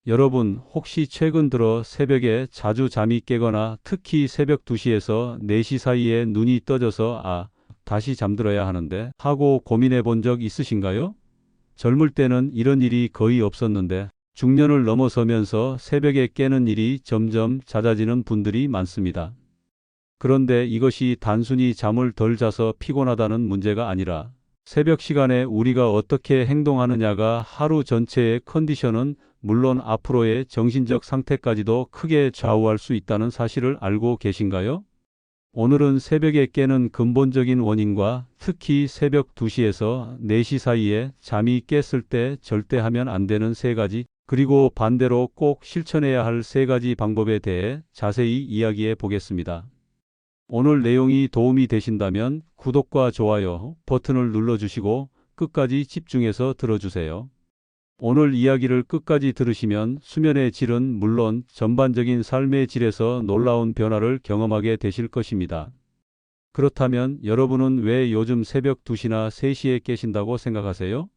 여러분, 혹시 최근 들어 새벽에 자주 잠이 깨거나 특히 새벽 2시에서 4시 사이에 눈이 떠져서 다시 잠들어야 하는데 하고 고민해 본 적 있으신가요? 젊을 때는 이런 일이 거의 없었는데 중년을 넘어서면서 새벽에 깨는 일이 점점 잦아지는 분들이 많습니다. 그런데 이것이 단순히 잠을 덜 자서 피곤하다는 문제가 아니라 새벽 시간에 우리가 어떻게 행동하느냐가 하루 전체의 컨디션은 물론 앞으로의 정신적 상태까지도 크게 좌우할 수 있다는 사실을 알고 계신가요? 오늘은 새벽에 깨는 근본적인 원인과 특히 새벽 2시에서 4시 사이에 잠이 깼을 때 절대 하면 안 되는 3가지, 그리고 반대로 꼭 실천해야 할 3가지 방법에 대해 자세히 이야기해 보겠습니다. 오늘 내용이 도움이 되신다면 구독과 좋아요 버튼을 눌러주시고 끝까지 집중해서 들어주세요. 오늘 이야기를 끝까지 들으시면 수면의 질은 물론 전반적인 삶의 질에서 놀라운 변화를 경험하게 되실 것입니다. 그렇다면 여러분은 왜 요즘 새벽 2시나 3시에 깨신다고 생각하세요?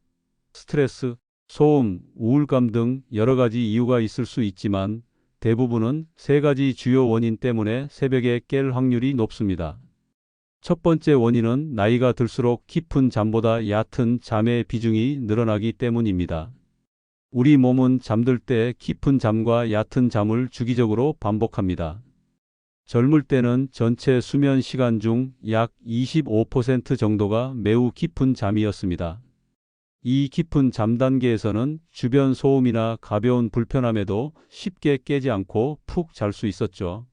스트레스, 소음, 우울감 등 여러 가지 이유가 있을 수 있지만 대부분은 3가지 주요 원인 때문에 새벽에 깰 확률이 높습니다. 첫 번째 원인은 나이가 들수록 깊은 잠보다 얕은 잠의 비중이 늘어나기 때문입니다. 우리 몸은 잠들 때 깊은 잠과 얕은 잠을 주기적으로 반복합니다. 젊을 때는 전체 수면 시간 중 약 25% 정도가 매우 깊은 잠이었습니다. 이 깊은 잠 단계에서는 주변 소음이나 가벼운 불편함에도 쉽게 깨지 않고 푹 잘 수 있었죠.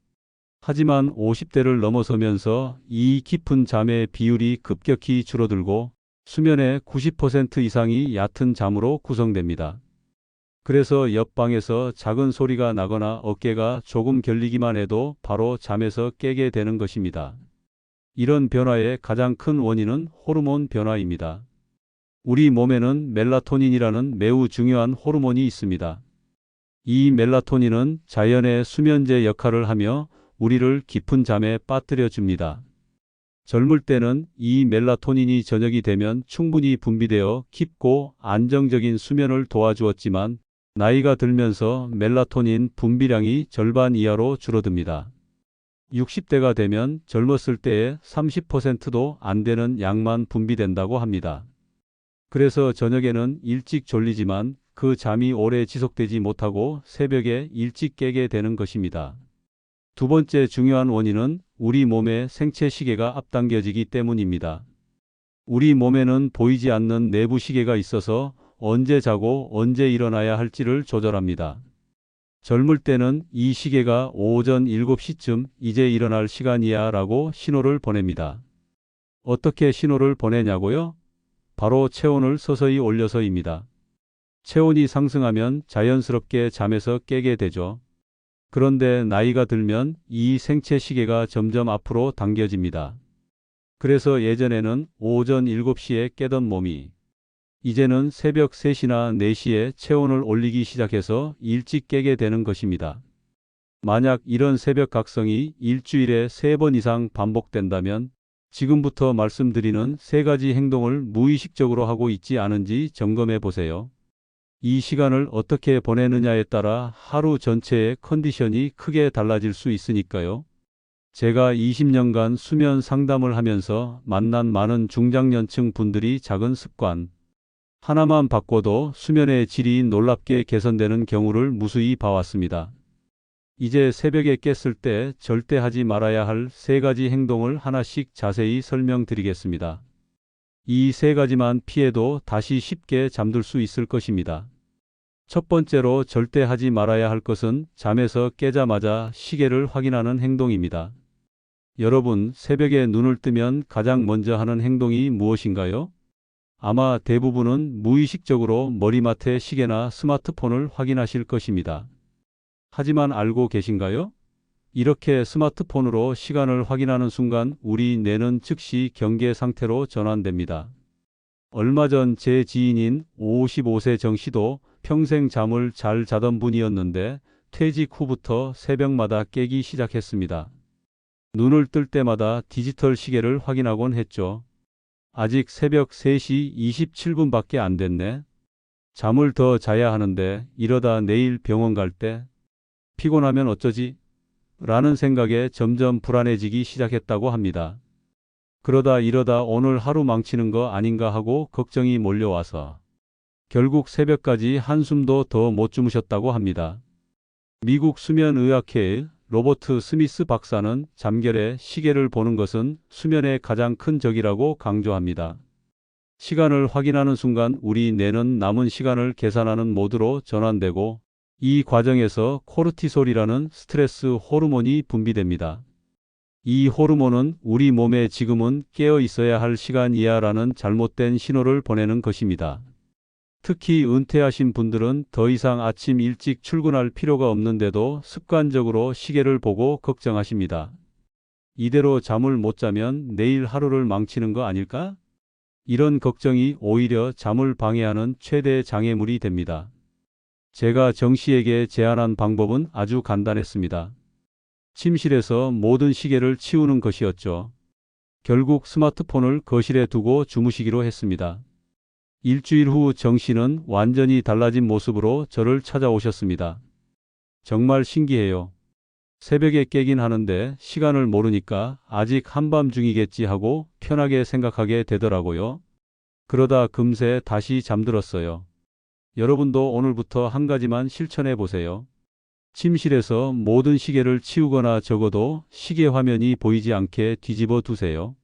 하지만 50대를 넘어서면서 이 깊은 잠의 비율이 급격히 줄어들고 수면의 90% 이상이 얕은 잠으로 구성됩니다. 그래서 옆방에서 작은 소리가 나거나 어깨가 조금 결리기만 해도 바로 잠에서 깨게 되는 것입니다. 이런 변화의 가장 큰 원인은 호르몬 변화입니다. 우리 몸에는 멜라토닌이라는 매우 중요한 호르몬이 있습니다. 이 멜라토닌은 자연의 수면제 역할을 하며 우리를 깊은 잠에 빠뜨려 줍니다. 젊을 때는 이 멜라토닌이 저녁이 되면 충분히 분비되어 깊고 안정적인 수면을 도와주었지만 나이가 들면서 멜라토닌 분비량이 절반 이하로 줄어듭니다. 60대가 되면 젊었을 때의 30%도 안 되는 양만 분비된다고 합니다. 그래서 저녁에는 일찍 졸리지만 그 잠이 오래 지속되지 못하고 새벽에 일찍 깨게 되는 것입니다. 두 번째 중요한 원인은 우리 몸의 생체 시계가 앞당겨지기 때문입니다. 우리 몸에는 보이지 않는 내부 시계가 있어서 언제 자고 언제 일어나야 할지를 조절합니다. 젊을 때는 이 시계가 오전 7시쯤 이제 일어날 시간이야 라고 신호를 보냅니다. 어떻게 신호를 보내냐고요? 바로 체온을 서서히 올려서입니다. 체온이 상승하면 자연스럽게 잠에서 깨게 되죠. 그런데 나이가 들면 이 생체 시계가 점점 앞으로 당겨집니다. 그래서 예전에는 오전 7시에 깨던 몸이 이제는 새벽 3시나 4시에 체온을 올리기 시작해서 일찍 깨게 되는 것입니다. 만약 이런 새벽 각성이 일주일에 3번 이상 반복된다면 지금부터 말씀드리는 3가지 행동을 무의식적으로 하고 있지 않은지 점검해 보세요. 이 시간을 어떻게 보내느냐에 따라 하루 전체의 컨디션이 크게 달라질 수 있으니까요. 제가 20년간 수면 상담을 하면서 만난 많은 중장년층 분들이 작은 습관 하나만 바꿔도 수면의 질이 놀랍게 개선되는 경우를 무수히 봐왔습니다. 이제 새벽에 깼을 때 절대 하지 말아야 할 3가지 행동을 하나씩 자세히 설명드리겠습니다. 이 3가지만 피해도 다시 쉽게 잠들 수 있을 것입니다. 첫 번째로 절대 하지 말아야 할 것은 잠에서 깨자마자 시계를 확인하는 행동입니다. 여러분, 새벽에 눈을 뜨면 가장 먼저 하는 행동이 무엇인가요? 아마 대부분은 무의식적으로 머리맡의 시계나 스마트폰을 확인하실 것입니다. 하지만 알고 계신가요? 이렇게 스마트폰으로 시간을 확인하는 순간 우리 뇌는 즉시 경계 상태로 전환됩니다. 얼마 전 제 지인인 55세 정 씨도 평생 잠을 잘 자던 분이었는데 퇴직 후부터 새벽마다 깨기 시작했습니다. 눈을 뜰 때마다 디지털 시계를 확인하곤 했죠. 아직 새벽 3시 27분밖에 안 됐네. 잠을 더 자야 하는데 이러다 내일 병원 갈 때 피곤하면 어쩌지? 라는 생각에 점점 불안해지기 시작했다고 합니다. 그러다 이러다 오늘 하루 망치는 거 아닌가 하고 걱정이 몰려와서 결국 새벽까지 한숨도 더 못 주무셨다고 합니다. 미국 수면의학회의 로버트 스미스 박사는 잠결에 시계를 보는 것은 수면의 가장 큰 적이라고 강조합니다. 시간을 확인하는 순간 우리 뇌는 남은 시간을 계산하는 모드로 전환되고 이 과정에서 코르티솔이라는 스트레스 호르몬이 분비됩니다. 이 호르몬은 우리 몸에 지금은 깨어 있어야 할 시간이야 라는 잘못된 신호를 보내는 것입니다. 특히 은퇴하신 분들은 더 이상 아침 일찍 출근할 필요가 없는데도 습관적으로 시계를 보고 걱정하십니다. 이대로 잠을 못 자면 내일 하루를 망치는 거 아닐까? 이런 걱정이 오히려 잠을 방해하는 최대 장애물이 됩니다. 제가 정 씨에게 제안한 방법은 아주 간단했습니다. 침실에서 모든 시계를 치우는 것이었죠. 결국 스마트폰을 거실에 두고 주무시기로 했습니다. 일주일 후 정 씨는 완전히 달라진 모습으로 저를 찾아오셨습니다. 정말 신기해요. 새벽에 깨긴 하는데 시간을 모르니까 아직 한밤중이겠지 하고 편하게 생각하게 되더라고요. 그러다 금세 다시 잠들었어요. 여러분도 오늘부터 한 가지만 실천해 보세요. 침실에서 모든 시계를 치우거나 적어도 시계 화면이 보이지 않게 뒤집어 두세요.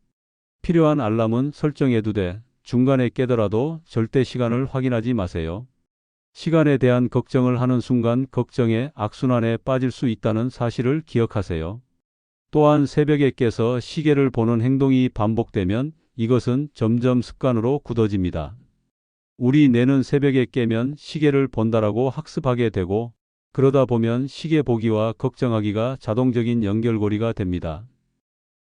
필요한 알람은 설정해 두되 중간에 깨더라도 절대 시간을 확인하지 마세요. 시간에 대한 걱정을 하는 순간 걱정의 악순환에 빠질 수 있다는 사실을 기억하세요. 또한 새벽에 깨서 시계를 보는 행동이 반복되면 이것은 점점 습관으로 굳어집니다. 우리 뇌는 새벽에 깨면 시계를 본다라고 학습하게 되고 그러다 보면 시계 보기와 걱정하기가 자동적인 연결고리가 됩니다.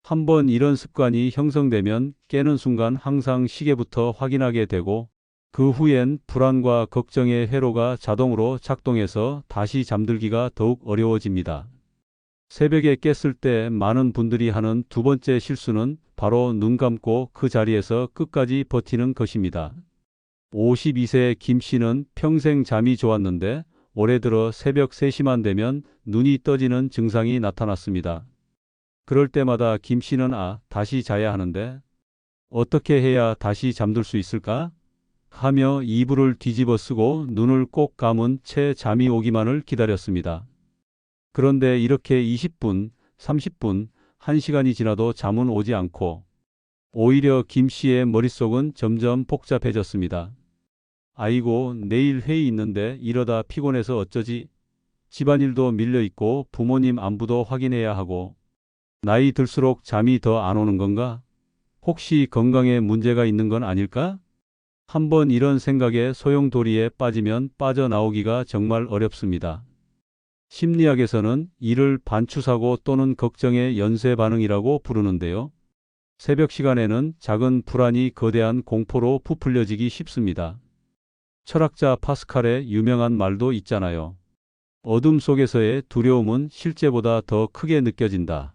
한번 이런 습관이 형성되면 깨는 순간 항상 시계부터 확인하게 되고 그 후엔 불안과 걱정의 회로가 자동으로 작동해서 다시 잠들기가 더욱 어려워집니다. 새벽에 깼을 때 많은 분들이 하는 두 번째 실수는 바로 눈 감고 그 자리에서 끝까지 버티는 것입니다. 52세 김 씨는 평생 잠이 좋았는데 올해 들어 새벽 3시만 되면 눈이 떠지는 증상이 나타났습니다. 그럴 때마다 김 씨는 다시 자야 하는데 어떻게 해야 다시 잠들 수 있을까? 하며 이불을 뒤집어 쓰고 눈을 꼭 감은 채 잠이 오기만을 기다렸습니다. 그런데 이렇게 20분, 30분, 1시간이 지나도 잠은 오지 않고 오히려 김 씨의 머릿속은 점점 복잡해졌습니다. 아이고, 내일 회의 있는데 이러다 피곤해서 어쩌지? 집안일도 밀려있고 부모님 안부도 확인해야 하고 나이 들수록 잠이 더 안 오는 건가? 혹시 건강에 문제가 있는 건 아닐까? 한번 이런 생각에 소용돌이에 빠지면 빠져나오기가 정말 어렵습니다. 심리학에서는 이를 반추사고 또는 걱정의 연쇄 반응이라고 부르는데요. 새벽 시간에는 작은 불안이 거대한 공포로 부풀려지기 쉽습니다. 철학자 파스칼의 유명한 말도 있잖아요. 어둠 속에서의 두려움은 실제보다 더 크게 느껴진다.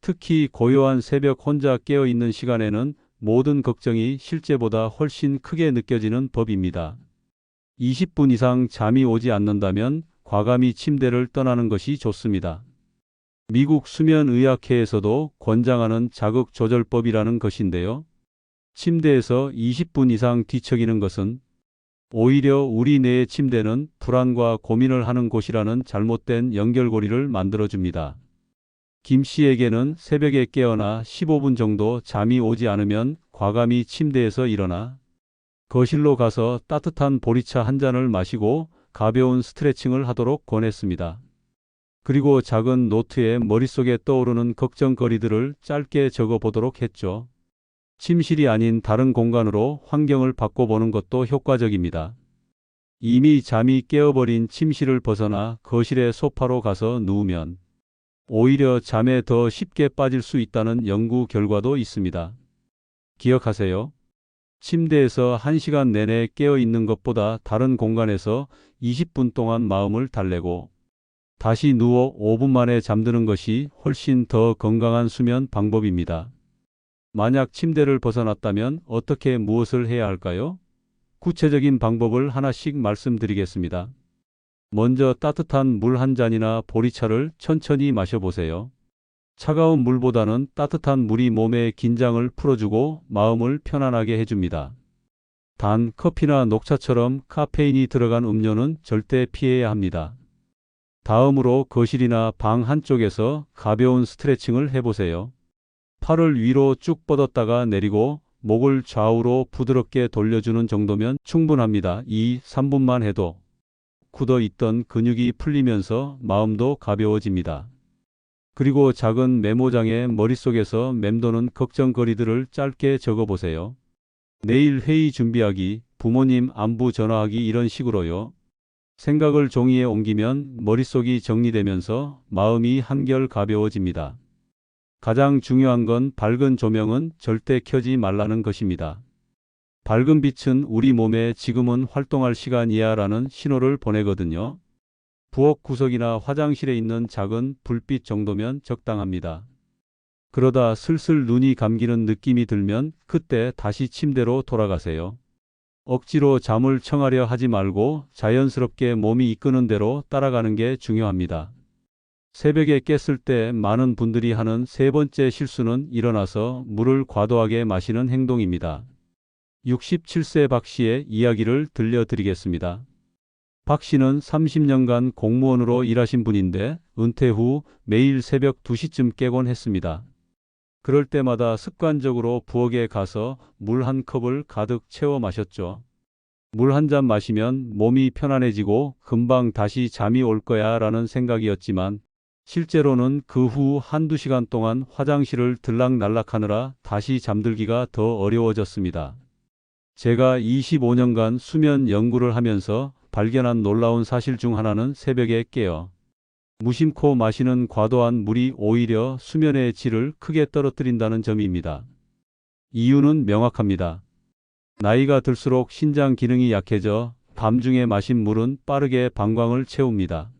특히 고요한 새벽 혼자 깨어있는 시간에는 모든 걱정이 실제보다 훨씬 크게 느껴지는 법입니다. 20분 이상 잠이 오지 않는다면 과감히 침대를 떠나는 것이 좋습니다. 미국 수면의학회에서도 권장하는 자극조절법이라는 것인데요. 침대에서 20분 이상 뒤척이는 것은 오히려 우리 뇌의 침대는 불안과 고민을 하는 곳이라는 잘못된 연결고리를 만들어줍니다. 김 씨에게는 새벽에 깨어나 15분 정도 잠이 오지 않으면 과감히 침대에서 일어나 거실로 가서 따뜻한 보리차 한 잔을 마시고 가벼운 스트레칭을 하도록 권했습니다. 그리고 작은 노트에 머릿속에 떠오르는 걱정거리들을 짧게 적어보도록 했죠. 침실이 아닌 다른 공간으로 환경을 바꿔보는 것도 효과적입니다. 이미 잠이 깨어버린 침실을 벗어나 거실의 소파로 가서 누우면 오히려 잠에 더 쉽게 빠질 수 있다는 연구 결과도 있습니다. 기억하세요. 침대에서 1시간 내내 깨어 있는 것보다 다른 공간에서 20분 동안 마음을 달래고 다시 누워 5분 만에 잠드는 것이 훨씬 더 건강한 수면 방법입니다. 만약 침대를 벗어났다면 어떻게 무엇을 해야 할까요? 구체적인 방법을 하나씩 말씀드리겠습니다. 먼저 따뜻한 물 한 잔이나 보리차를 천천히 마셔보세요. 차가운 물보다는 따뜻한 물이 몸의 긴장을 풀어주고 마음을 편안하게 해줍니다. 단, 커피나 녹차처럼 카페인이 들어간 음료는 절대 피해야 합니다. 다음으로 거실이나 방 한쪽에서 가벼운 스트레칭을 해보세요. 팔을 위로 쭉 뻗었다가 내리고 목을 좌우로 부드럽게 돌려주는 정도면 충분합니다. 2, 3분만 해도 굳어 있던 근육이 풀리면서 마음도 가벼워집니다. 그리고 작은 메모장에 머릿속에서 맴도는 걱정거리들을 짧게 적어보세요. 내일 회의 준비하기, 부모님 안부 전화하기 이런 식으로요. 생각을 종이에 옮기면 머릿속이 정리되면서 마음이 한결 가벼워집니다. 가장 중요한 건 밝은 조명은 절대 켜지 말라는 것입니다. 밝은 빛은 우리 몸에 지금은 활동할 시간이야 라는 신호를 보내거든요. 부엌 구석이나 화장실에 있는 작은 불빛 정도면 적당합니다. 그러다 슬슬 눈이 감기는 느낌이 들면 그때 다시 침대로 돌아가세요. 억지로 잠을 청하려 하지 말고 자연스럽게 몸이 이끄는 대로 따라가는 게 중요합니다. 새벽에 깼을 때 많은 분들이 하는 세 번째 실수는 일어나서 물을 과도하게 마시는 행동입니다. 67세 박 씨의 이야기를 들려드리겠습니다. 박 씨는 30년간 공무원으로 일하신 분인데 은퇴 후 매일 새벽 2시쯤 깨곤 했습니다. 그럴 때마다 습관적으로 부엌에 가서 물 한 컵을 가득 채워 마셨죠. 물 한 잔 마시면 몸이 편안해지고 금방 다시 잠이 올 거야 라는 생각이었지만 실제로는 그 후 한두 시간 동안 화장실을 들락날락하느라 다시 잠들기가 더 어려워졌습니다. 제가 25년간 수면 연구를 하면서 발견한 놀라운 사실 중 하나는 새벽에 깨어 무심코 마시는 과도한 물이 오히려 수면의 질을 크게 떨어뜨린다는 점입니다. 이유는 명확합니다. 나이가 들수록 신장 기능이 약해져 밤중에 마신 물은 빠르게 방광을 채웁니다.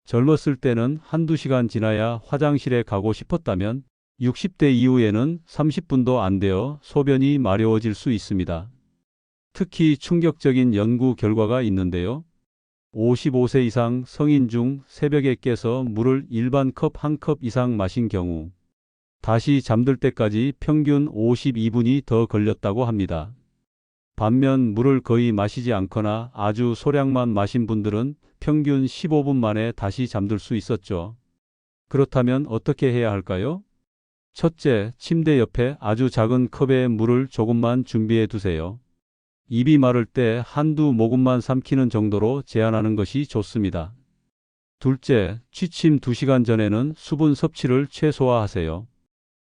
젊었을 때는 한두 시간 지나야 화장실에 가고 싶었다면 60대 이후에는 30분도 안 되어 소변이 마려워질 수 있습니다. 특히 충격적인 연구 결과가 있는데요. 55세 이상 성인 중 새벽에 깨서 물을 일반 컵 한 컵 이상 마신 경우 다시 잠들 때까지 평균 52분이 더 걸렸다고 합니다. 반면 물을 거의 마시지 않거나 아주 소량만 마신 분들은 평균 15분 만에 다시 잠들 수 있었죠. 그렇다면 어떻게 해야 할까요? 첫째, 침대 옆에 아주 작은 컵에 물을 조금만 준비해 두세요. 입이 마를 때 한두 모금만 삼키는 정도로 제한하는 것이 좋습니다. 둘째, 취침 2시간 전에는 수분 섭취를 최소화하세요.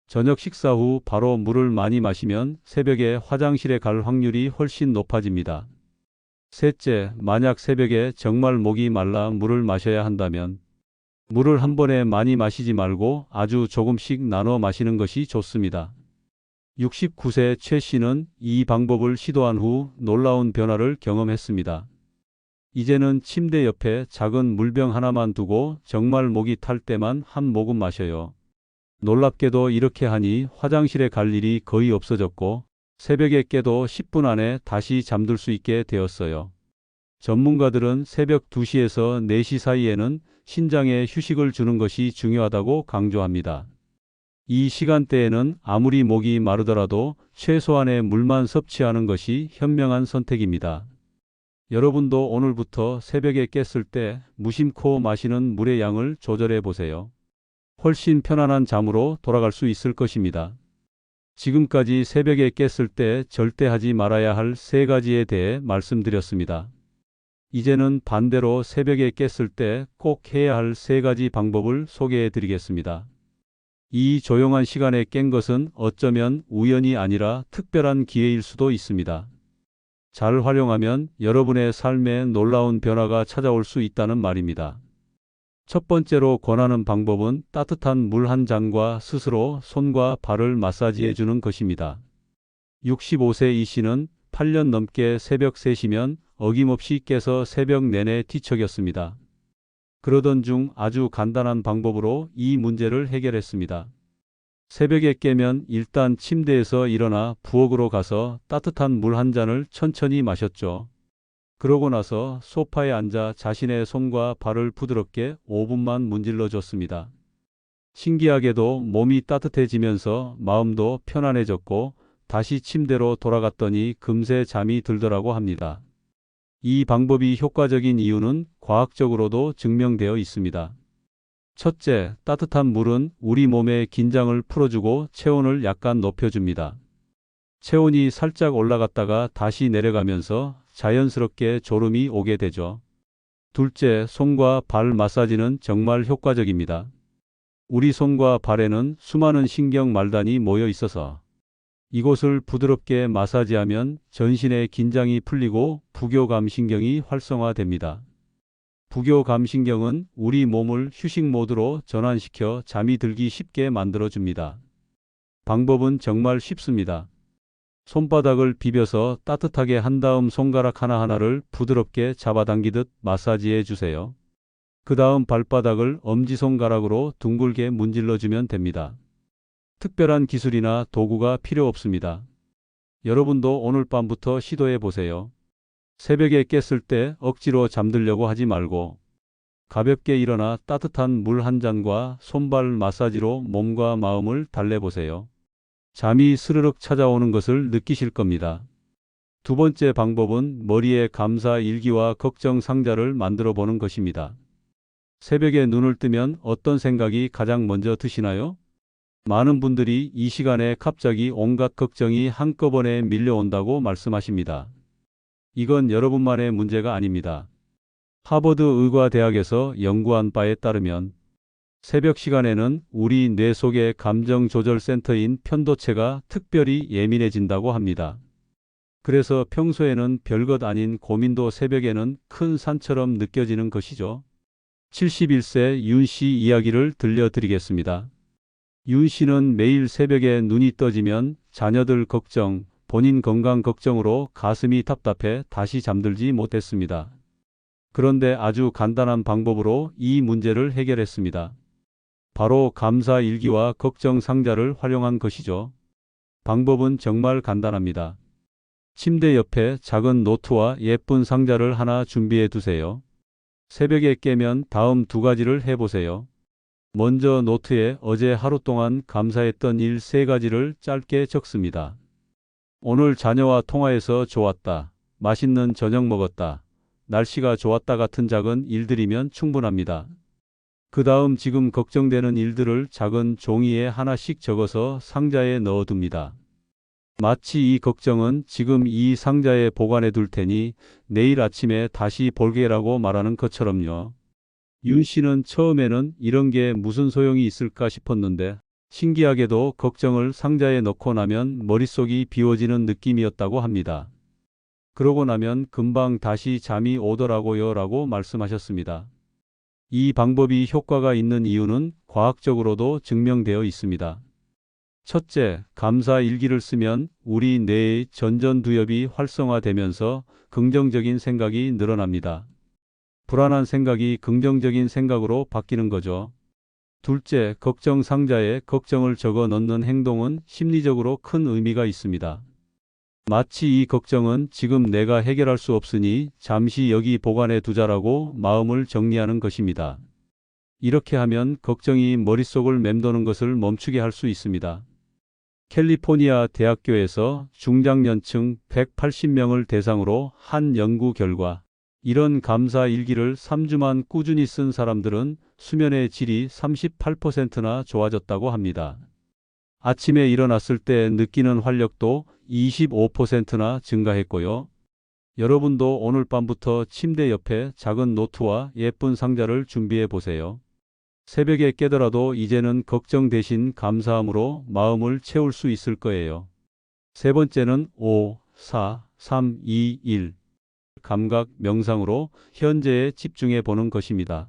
저녁 식사 후 바로 물을 많이 마시면 새벽에 화장실에 갈 확률이 훨씬 높아집니다. 셋째, 만약 새벽에 정말 목이 말라 물을 마셔야 한다면 물을 한 번에 많이 마시지 말고 아주 조금씩 나눠 마시는 것이 좋습니다. 69세 최 씨는 이 방법을 시도한 후 놀라운 변화를 경험했습니다. 이제는 침대 옆에 작은 물병 하나만 두고 정말 목이 탈 때만 한 모금 마셔요. 놀랍게도 이렇게 하니 화장실에 갈 일이 거의 없어졌고 새벽에 깨도 10분 안에 다시 잠들 수 있게 되었어요. 전문가들은 새벽 2시에서 4시 사이에는 신장에 휴식을 주는 것이 중요하다고 강조합니다. 이 시간대에는 아무리 목이 마르더라도 최소한의 물만 섭취하는 것이 현명한 선택입니다. 여러분도 오늘부터 새벽에 깼을 때 무심코 마시는 물의 양을 조절해 보세요. 훨씬 편안한 잠으로 돌아갈 수 있을 것입니다. 지금까지 새벽에 깼을 때 절대 하지 말아야 할 3가지에 대해 말씀드렸습니다. 이제는 반대로 새벽에 깼을 때 꼭 해야 할 3가지 방법을 소개해 드리겠습니다. 이 조용한 시간에 깬 것은 어쩌면 우연이 아니라 특별한 기회일 수도 있습니다. 잘 활용하면 여러분의 삶에 놀라운 변화가 찾아올 수 있다는 말입니다. 첫 번째로 권하는 방법은 따뜻한 물 한 잔과 스스로 손과 발을 마사지해 주는 것입니다. 65세 이 씨는 8년 넘게 새벽 3시면 어김없이 깨서 새벽 내내 뒤척였습니다. 그러던 중 아주 간단한 방법으로 이 문제를 해결했습니다. 새벽에 깨면 일단 침대에서 일어나 부엌으로 가서 따뜻한 물 한 잔을 천천히 마셨죠. 그러고 나서 소파에 앉아 자신의 손과 발을 부드럽게 5분만 문질러 줬습니다. 신기하게도 몸이 따뜻해지면서 마음도 편안해졌고 다시 침대로 돌아갔더니 금세 잠이 들더라고 합니다. 이 방법이 효과적인 이유는 과학적으로도 증명되어 있습니다. 첫째, 따뜻한 물은 우리 몸의 긴장을 풀어주고 체온을 약간 높여줍니다. 체온이 살짝 올라갔다가 다시 내려가면서 자연스럽게 졸음이 오게 되죠. 둘째, 손과 발 마사지는 정말 효과적입니다. 우리 손과 발에는 수많은 신경 말단이 모여 있어서 이곳을 부드럽게 마사지하면 전신의 긴장이 풀리고 부교감신경이 활성화됩니다. 부교감신경은 우리 몸을 휴식 모드로 전환시켜 잠이 들기 쉽게 만들어줍니다. 방법은 정말 쉽습니다. 손바닥을 비벼서 따뜻하게 한 다음 손가락 하나하나를 부드럽게 잡아당기듯 마사지해 주세요. 그 다음 발바닥을 엄지손가락으로 둥글게 문질러주면 됩니다. 특별한 기술이나 도구가 필요 없습니다. 여러분도 오늘 밤부터 시도해 보세요. 새벽에 깼을 때 억지로 잠들려고 하지 말고 가볍게 일어나 따뜻한 물 한 잔과 손발 마사지로 몸과 마음을 달래보세요. 잠이 스르륵 찾아오는 것을 느끼실 겁니다. 두 번째 방법은 머리에 감사 일기와 걱정 상자를 만들어 보는 것입니다. 새벽에 눈을 뜨면 어떤 생각이 가장 먼저 드시나요? 많은 분들이 이 시간에 갑자기 온갖 걱정이 한꺼번에 밀려온다고 말씀하십니다. 이건 여러분만의 문제가 아닙니다. 하버드 의과대학에서 연구한 바에 따르면 새벽 시간에는 우리 뇌 속의 감정 조절 센터인 편도체가 특별히 예민해진다고 합니다. 그래서 평소에는 별것 아닌 고민도 새벽에는 큰 산처럼 느껴지는 것이죠. 71세 윤 씨 이야기를 들려드리겠습니다. 윤 씨는 매일 새벽에 눈이 떠지면 자녀들 걱정, 본인 건강 걱정으로 가슴이 답답해 다시 잠들지 못했습니다. 그런데 아주 간단한 방법으로 이 문제를 해결했습니다. 바로 감사 일기와 걱정 상자를 활용한 것이죠. 방법은 정말 간단합니다. 침대 옆에 작은 노트와 예쁜 상자를 하나 준비해 두세요. 새벽에 깨면 다음 두 가지를 해보세요. 먼저 노트에 어제 하루 동안 감사했던 일 3가지를 짧게 적습니다. 오늘 자녀와 통화해서 좋았다. 맛있는 저녁 먹었다. 날씨가 좋았다 같은 작은 일들이면 충분합니다. 그 다음 지금 걱정되는 일들을 작은 종이에 하나씩 적어서 상자에 넣어둡니다. 마치 이 걱정은 지금 이 상자에 보관해 둘 테니 내일 아침에 다시 볼게라고 말하는 것처럼요. 윤 씨는 처음에는 이런 게 무슨 소용이 있을까 싶었는데 신기하게도 걱정을 상자에 넣고 나면 머릿속이 비워지는 느낌이었다고 합니다. 그러고 나면 금방 다시 잠이 오더라고요 라고 말씀하셨습니다. 이 방법이 효과가 있는 이유는 과학적으로도 증명되어 있습니다. 첫째, 감사 일기를 쓰면 우리 뇌의 전전두엽이 활성화되면서 긍정적인 생각이 늘어납니다. 불안한 생각이 긍정적인 생각으로 바뀌는 거죠. 둘째, 걱정 상자에 걱정을 적어 넣는 행동은 심리적으로 큰 의미가 있습니다. 마치 이 걱정은 지금 내가 해결할 수 없으니 잠시 여기 보관해 두자라고 마음을 정리하는 것입니다. 이렇게 하면 걱정이 머릿속을 맴도는 것을 멈추게 할 수 있습니다. 캘리포니아 대학교에서 중장년층 180명을 대상으로 한 연구 결과 이런 감사 일기를 3주만 꾸준히 쓴 사람들은 수면의 질이 38%나 좋아졌다고 합니다. 아침에 일어났을 때 느끼는 활력도 25%나 증가했고요. 여러분도 오늘 밤부터 침대 옆에 작은 노트와 예쁜 상자를 준비해 보세요. 새벽에 깨더라도 이제는 걱정 대신 감사함으로 마음을 채울 수 있을 거예요. 세 번째는 5, 4, 3, 2, 1. 감각 명상으로 현재에 집중해 보는 것입니다.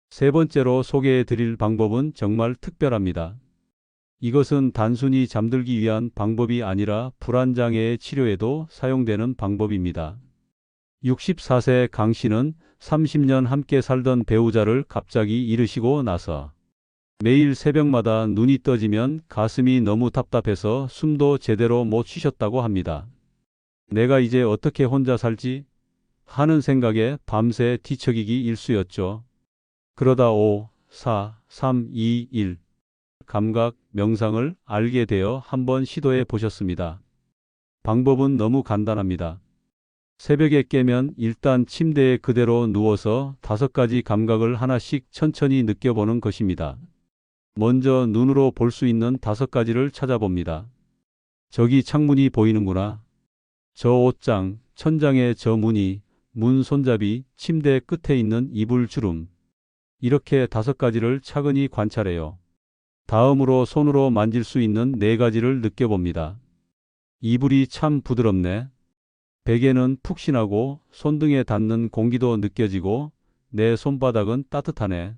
세 번째로 소개해 드릴 방법은 정말 특별합니다. 이것은 단순히 잠들기 위한 방법이 아니라 불안장애의 치료에도 사용되는 방법입니다. 64세 강 씨는 30년 함께 살던 배우자를 갑자기 잃으시고 나서 매일 새벽마다 눈이 떠지면 가슴이 너무 답답해서 숨도 제대로 못 쉬셨다고 합니다. 내가 이제 어떻게 혼자 살지? 하는 생각에 밤새 뒤척이기 일쑤였죠. 그러다 5, 4, 3, 2, 1 감각 명상을 알게 되어 한번 시도해 보셨습니다. 방법은 너무 간단합니다. 새벽에 깨면 일단 침대에 그대로 누워서 5가지 감각을 하나씩 천천히 느껴보는 것입니다. 먼저 눈으로 볼 수 있는 5가지를 찾아봅니다. 저기 창문이 보이는구나. 저 옷장, 천장에 저 무늬, 문 손잡이, 침대 끝에 있는 이불 주름. 이렇게 5가지를 차근히 관찰해요. 다음으로 손으로 만질 수 있는 4가지를 느껴봅니다. 이불이 참 부드럽네. 베개는 푹신하고 손등에 닿는 공기도 느껴지고 내 손바닥은 따뜻하네.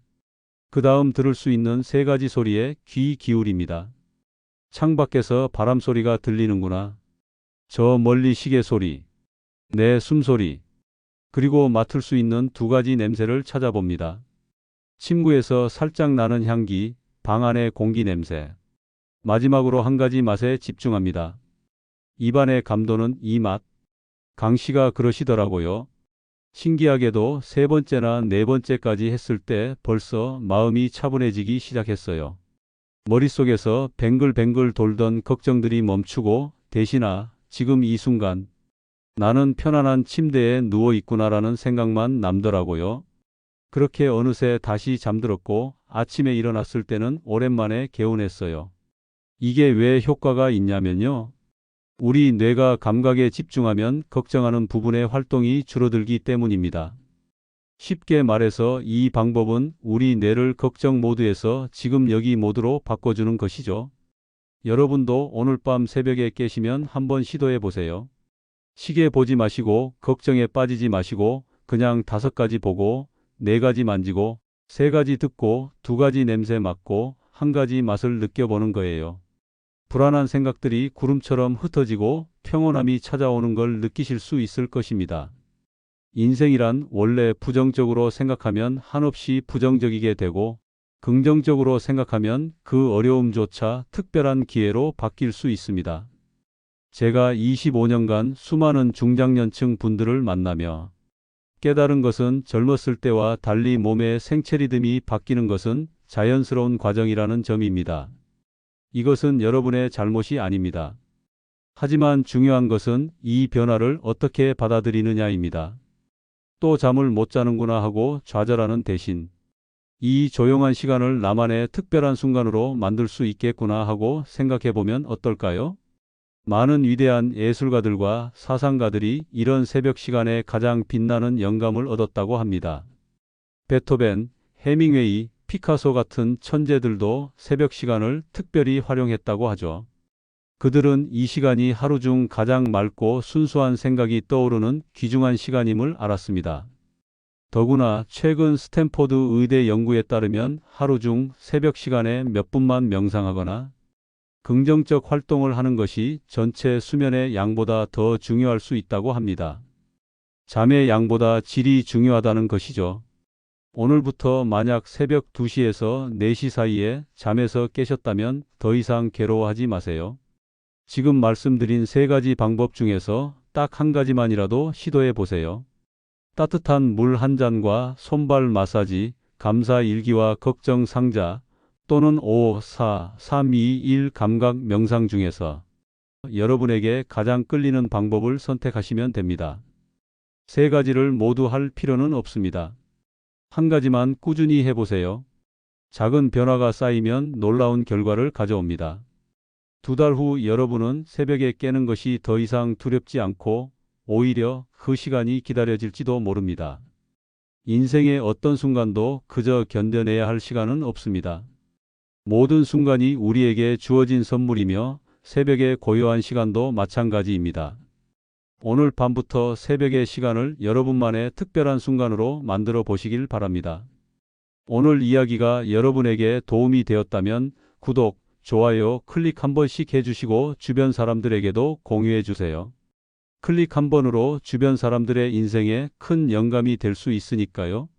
그 다음 들을 수 있는 3가지 소리에 귀 기울입니다. 창밖에서 바람 소리가 들리는구나. 저 멀리 시계 소리, 내 숨소리, 그리고 맡을 수 있는 2가지 냄새를 찾아봅니다. 침구에서 살짝 나는 향기, 방 안의 공기 냄새. 마지막으로 1가지 맛에 집중합니다. 입안의 감도는 이 맛. 강 씨가 그러시더라고요. 신기하게도 3번째나 4번째까지 했을 때 벌써 마음이 차분해지기 시작했어요. 머릿속에서 뱅글뱅글 돌던 걱정들이 멈추고 대신아, 지금 이 순간 나는 편안한 침대에 누워 있구나라는 생각만 남더라고요. 그렇게 어느새 다시 잠들었고 아침에 일어났을 때는 오랜만에 개운했어요. 이게 왜 효과가 있냐면요. 우리 뇌가 감각에 집중하면 걱정하는 부분의 활동이 줄어들기 때문입니다. 쉽게 말해서 이 방법은 우리 뇌를 걱정 모드에서 지금 여기 모드로 바꿔주는 것이죠. 여러분도 오늘 밤 새벽에 깨시면 한번 시도해 보세요. 시계 보지 마시고 걱정에 빠지지 마시고 그냥 5가지 보고 4가지 만지고 3가지 듣고 2가지 냄새 맡고 1가지 맛을 느껴보는 거예요. 불안한 생각들이 구름처럼 흩어지고 평온함이 찾아오는 걸 느끼실 수 있을 것입니다. 인생이란 원래 부정적으로 생각하면 한없이 부정적이게 되고 긍정적으로 생각하면 그 어려움조차 특별한 기회로 바뀔 수 있습니다. 제가 25년간 수많은 중장년층 분들을 만나며 깨달은 것은 젊었을 때와 달리 몸의 생체 리듬이 바뀌는 것은 자연스러운 과정이라는 점입니다. 이것은 여러분의 잘못이 아닙니다. 하지만 중요한 것은 이 변화를 어떻게 받아들이느냐입니다. 또 잠을 못 자는구나 하고 좌절하는 대신 이 조용한 시간을 나만의 특별한 순간으로 만들 수 있겠구나 하고 생각해 보면 어떨까요? 많은 위대한 예술가들과 사상가들이 이런 새벽 시간에 가장 빛나는 영감을 얻었다고 합니다. 베토벤, 해밍웨이, 피카소 같은 천재들도 새벽 시간을 특별히 활용했다고 하죠. 그들은 이 시간이 하루 중 가장 맑고 순수한 생각이 떠오르는 귀중한 시간임을 알았습니다. 더구나 최근 스탠포드 의대 연구에 따르면 하루 중 새벽 시간에 몇 분만 명상하거나 긍정적 활동을 하는 것이 전체 수면의 양보다 더 중요할 수 있다고 합니다. 잠의 양보다 질이 중요하다는 것이죠. 오늘부터 만약 새벽 2시에서 4시 사이에 잠에서 깨셨다면 더 이상 괴로워하지 마세요. 지금 말씀드린 3가지 방법 중에서 딱 1가지만이라도 시도해 보세요. 따뜻한 물 한 잔과 손발 마사지, 감사 일기와 걱정 상자 또는 5, 4, 3, 2, 1 감각 명상 중에서 여러분에게 가장 끌리는 방법을 선택하시면 됩니다. 3가지를 모두 할 필요는 없습니다. 1가지만 꾸준히 해보세요. 작은 변화가 쌓이면 놀라운 결과를 가져옵니다. 2달 후 여러분은 새벽에 깨는 것이 더 이상 두렵지 않고 오히려 그 시간이 기다려질지도 모릅니다. 인생의 어떤 순간도 그저 견뎌내야 할 시간은 없습니다. 모든 순간이 우리에게 주어진 선물이며 새벽의 고요한 시간도 마찬가지입니다. 오늘 밤부터 새벽의 시간을 여러분만의 특별한 순간으로 만들어 보시길 바랍니다. 오늘 이야기가 여러분에게 도움이 되었다면 구독, 좋아요 클릭 한 번씩 해주시고 주변 사람들에게도 공유해 주세요. 클릭 한 번으로 주변 사람들의 인생에 큰 영감이 될 수 있으니까요.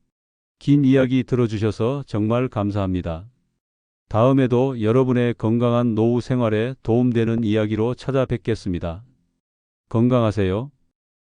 긴 이야기 들어주셔서 정말 감사합니다. 다음에도 여러분의 건강한 노후 생활에 도움되는 이야기로 찾아뵙겠습니다. 건강하세요.